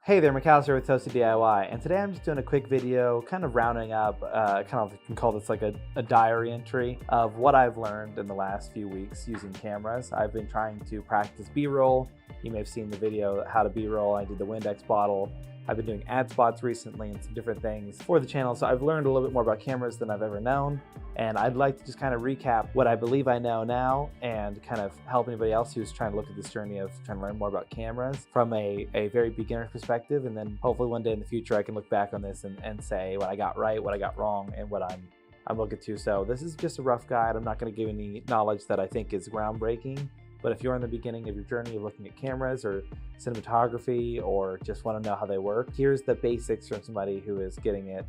Hey there, McAllister with Toasty DIY, and today I'm just doing a quick video, kind of rounding up, you can call this like a diary entry of what I've learned in the last few weeks using cameras. I've been trying to practice B-roll. You may have seen the video, how to B-roll. I did the Windex bottle. I've been doing ad spots recently and some different things for the channel, so I've learned a little bit more about cameras than I've ever known, and I'd like to just kind of recap what I believe I know now and kind of help anybody else who's trying to look at this journey of trying to learn more about cameras from a very beginner perspective, and then hopefully one day in the future I can look back on this and say what I got right, what I got wrong, and what I'm looking to. So this is just a rough guide. I'm not going to give any knowledge that I think is groundbreaking. But if you're in the beginning of your journey of looking at cameras or cinematography or just want to know how they work, here's the basics from somebody who is getting it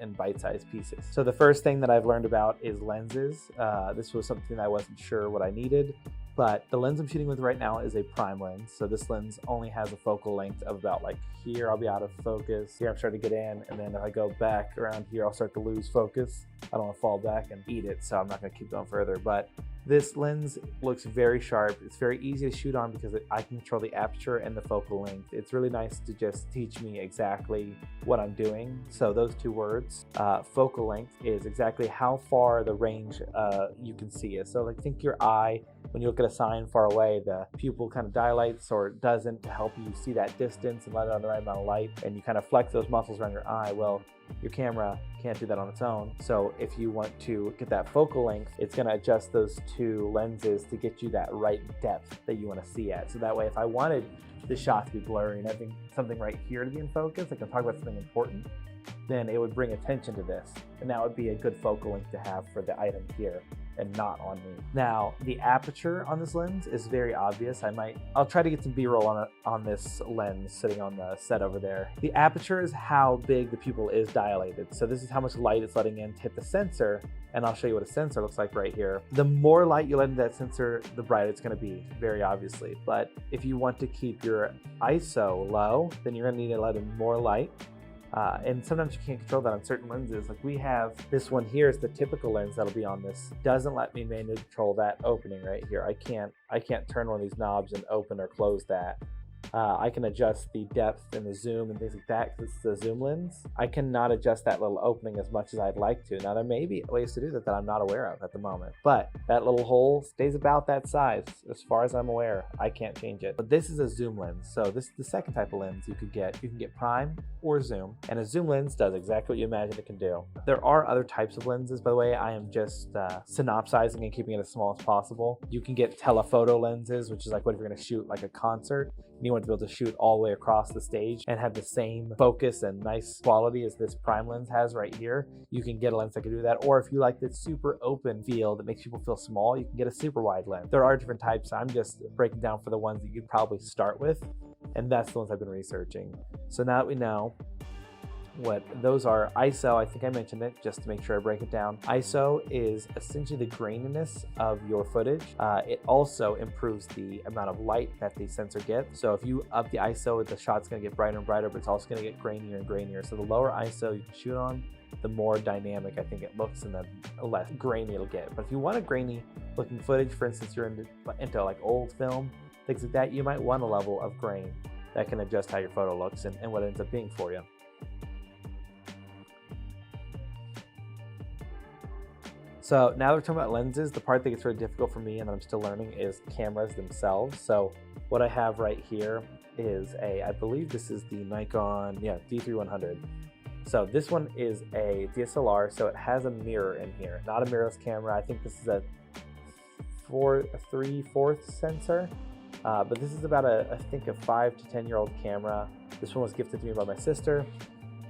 in bite-sized pieces. So the first thing that I've learned about is lenses. This was something I wasn't sure what I needed, but the lens I'm shooting with right now is a prime lens. So this lens only has a focal length of about like here, I'll be out of focus. Here I'm starting to get in, and then if I go back around here, I'll start to lose focus. I don't want to fall back and eat it, so I'm not going to keep going further. But this lens looks very sharp. It's very easy to shoot on because I can control the aperture and the focal length. It's really nice to just teach me exactly what I'm doing. So those two words, focal length, is exactly how far the range you can see is. So like think your eye, when you look at a sign far away, the pupil kind of dilates or doesn't to help you see that distance and let it on the right amount of light, and you kind of flex those muscles around your eye. Well, your camera can't do that on its own. So if you want to get that focal length, it's going to adjust those two lenses to get you that right depth that you want to see at. So that way, if I wanted the shot to be blurry and having something right here to be in focus, I can talk about something important, then it would bring attention to this. And that would be a good focal length to have for the item here and not on me. Now, the aperture on this lens is very obvious. I'll try to get some B-roll on this lens sitting on the set over there. The aperture is how big the pupil is dilated. So this is how much light it's letting in to hit the sensor, and I'll show you what a sensor looks like right here. The more light you let into that sensor, the brighter it's gonna be, very obviously. But if you want to keep your ISO low, then you're gonna need to let in more light. And sometimes you can't control that on certain lenses. Like we have this one here is the typical lens that'll be on this. Doesn't let me manually control that opening right here. I can't turn one of these knobs and open or close that. I can adjust the depth and the zoom and things like that because it's the zoom lens. I cannot adjust that little opening as much as I'd like to. Now there may be ways to do that I'm not aware of at the moment, but that little hole stays about that size as far as I'm aware. I can't change it. But this is a zoom lens. So this is the second type of lens you could get. You can get prime or zoom, and a zoom lens does exactly what you imagine it can do. There are other types of lenses, by the way. I am just synopsizing and keeping it as small as possible. You can get telephoto lenses, which is like what if you're going to shoot like a concert and you want to be able to shoot all the way across the stage and have the same focus and nice quality as this prime lens has right here. You can get a lens that can do that. Or if you like this super open feel that makes people feel small, you can get a super wide lens. There are different types. I'm just breaking down for the ones that you'd probably start with, and that's the ones I've been researching. So now that we know what those are, ISO, I think I mentioned it just to make sure I break it down. ISO is essentially the graininess of your footage. It also improves the amount of light that the sensor gets. So if you up the ISO, the shot's gonna get brighter and brighter, but it's also gonna get grainier and grainier. So the lower ISO you can shoot on, the more dynamic I think it looks and the less grainy it'll get. But if you want a grainy looking footage, for instance, you're into like old film, things like that, you might want a level of grain that can adjust how your photo looks and what it ends up being for you. So now that we're talking about lenses, the part that gets really difficult for me and that I'm still learning is cameras themselves. So what I have right here is I believe this is the Nikon, D3100. So this one is a DSLR, so it has a mirror in here, not a mirrorless camera. I think this is a 3/4 sensor, but this is about I think a 5 to 10-year-old camera. This one was gifted to me by my sister,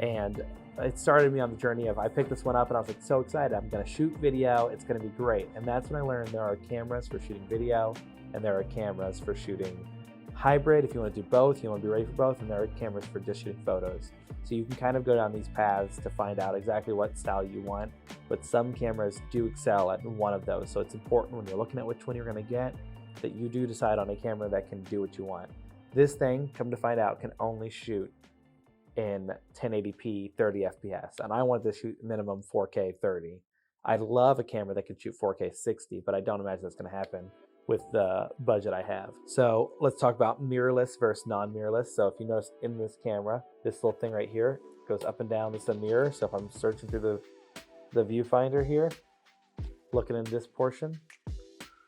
and it started me on the journey of I picked this one up and I was like so excited. I'm going to shoot video. It's going to be great. And that's when I learned there are cameras for shooting video and there are cameras for shooting hybrid. If you want to do both, you want to be ready for both, and there are cameras for just shooting photos. So you can kind of go down these paths to find out exactly what style you want, but some cameras do excel at one of those. So it's important when you're looking at which one you're going to get that you do decide on a camera that can do what you want. This thing, come to find out, can only shoot in 1080p 30 FPS, and I wanted to shoot minimum 4K 30. I'd love a camera that could shoot 4K 60, but I don't imagine that's going to happen. with the budget I have. So let's talk about mirrorless versus non-mirrorless. So if you notice in this camera, this little thing right here goes up and down. This is a mirror. So if I'm searching through the viewfinder here, looking in this portion,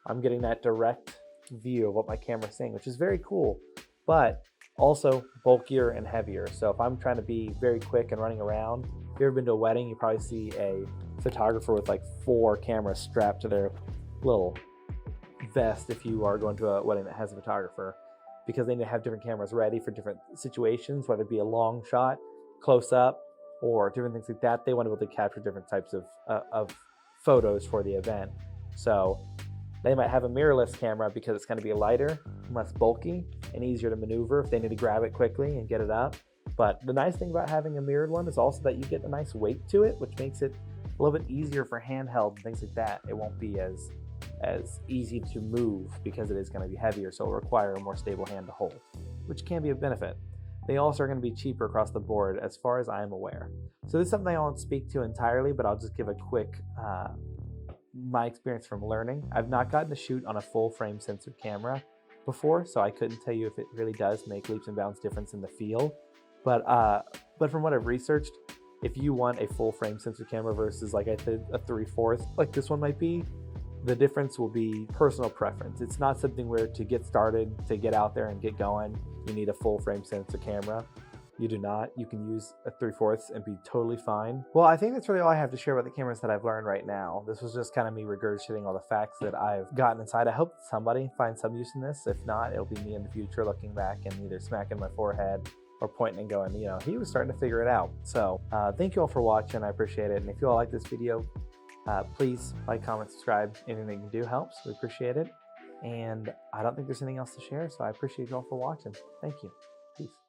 I'm getting that direct view of what my camera's seeing, which is very cool, but also bulkier and heavier. So if I'm trying to be very quick and running around, if you've ever been to a wedding, you probably see a photographer with like 4 cameras strapped to their little vest if you are going to a wedding that has a photographer, because they need to have different cameras ready for different situations, whether it be a long shot, close up, or different things like that. They want to be able to capture different types of photos for the event. So they might have a mirrorless camera because it's going to be lighter, less bulky, and easier to maneuver if they need to grab it quickly and get it up. But the nice thing about having a mirrored one is also that you get a nice weight to it, which makes it a little bit easier for handheld and things like that. It won't be as easy to move because it is going to be heavier, so it'll require a more stable hand to hold, which can be a benefit. They also are going to be cheaper across the board as far as I'm aware. So this is something I won't speak to entirely, but I'll just give a quick my experience from learning. I've not gotten to shoot on a full frame sensor camera before, so I couldn't tell you if it really does make leaps and bounds difference in the feel. But from what I've researched, if you want a full frame sensor camera versus, like I said, a 3/4 like this one might be, the difference will be personal preference. It's not something where to get started, to get out there and get going, you need a full frame sensor camera. You do not. You can use a 3/4 and be totally fine. Well, I think that's really all I have to share about the cameras that I've learned right now. This was just kind of me regurgitating all the facts that I've gotten inside. I hope somebody finds some use in this. If not, it'll be me in the future looking back and either smacking my forehead or pointing and going, you know, he was starting to figure it out. So thank you all for watching. I appreciate it. And if you all like this video, please like, comment, subscribe. Anything you can do helps. We appreciate it. And I don't think there's anything else to share, so I appreciate you all for watching. Thank you. Peace.